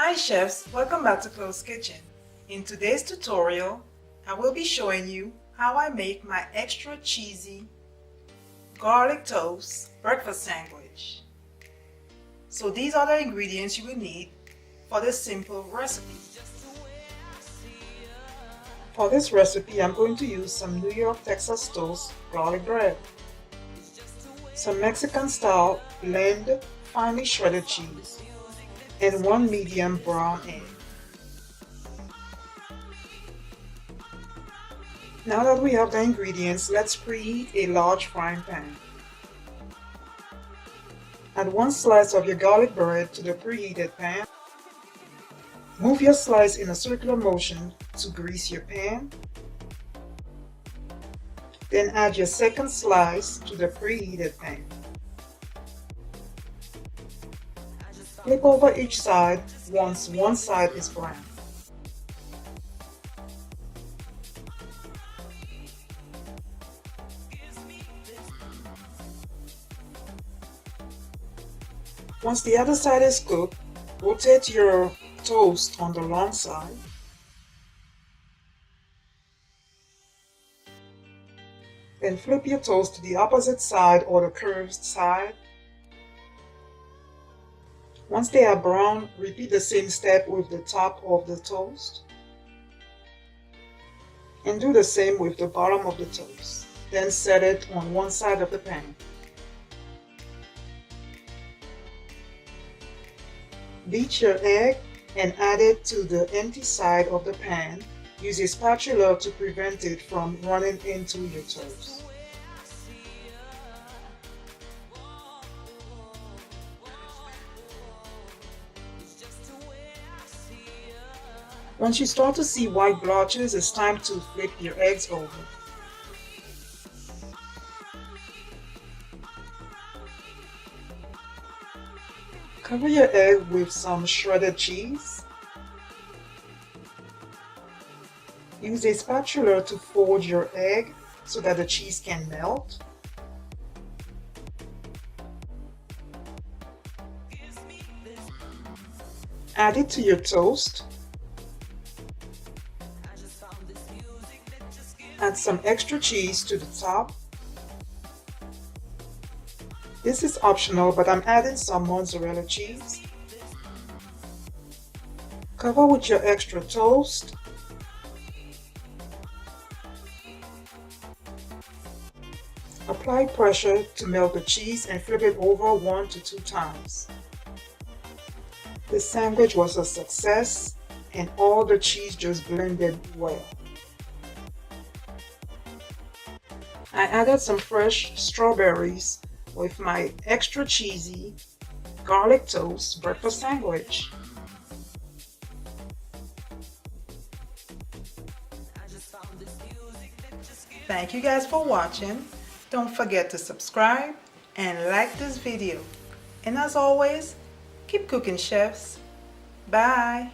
Hi chefs, welcome back to Closkitchen. In today's tutorial, I will be showing you how I make my extra cheesy garlic toast breakfast sandwich. So these are the ingredients you will need for this simple recipe. For this recipe, I'm going to use some New York Texas toast garlic bread, some Mexican style blend finely shredded cheese, and one medium brown egg. Now that we have the ingredients, let's preheat a large frying pan. Add one slice of your garlic bread to the preheated pan. Move your slice in a circular motion to grease your pan. Then add your second slice to the preheated pan. Flip over each side once one side is brown. Once the other side is cooked, rotate your toast on the long side. Then flip your toast to the opposite side or the curved side. Once they are brown, repeat the same step with the top of the toast. And do the same with the bottom of the toast. Then set it on one side of the pan. Beat your egg and add it to the empty side of the pan. Use a spatula to prevent it from running into your toast. Once you start to see white blotches, it's time to flip your eggs over. Cover your egg with some shredded cheese. Use a spatula to fold your egg so that the cheese can melt. Add it to your toast. Add some extra cheese to the top. This is optional, but I'm adding some mozzarella cheese. Cover with your extra toast. Apply pressure to melt the cheese and flip it over 1 to 2 times. This sandwich was a success and all the cheese just blended well. I added some fresh strawberries with my extra cheesy garlic toast breakfast sandwich. Thank you guys for watching. Don't forget to subscribe and like this video. And as always, keep cooking, chefs. Bye.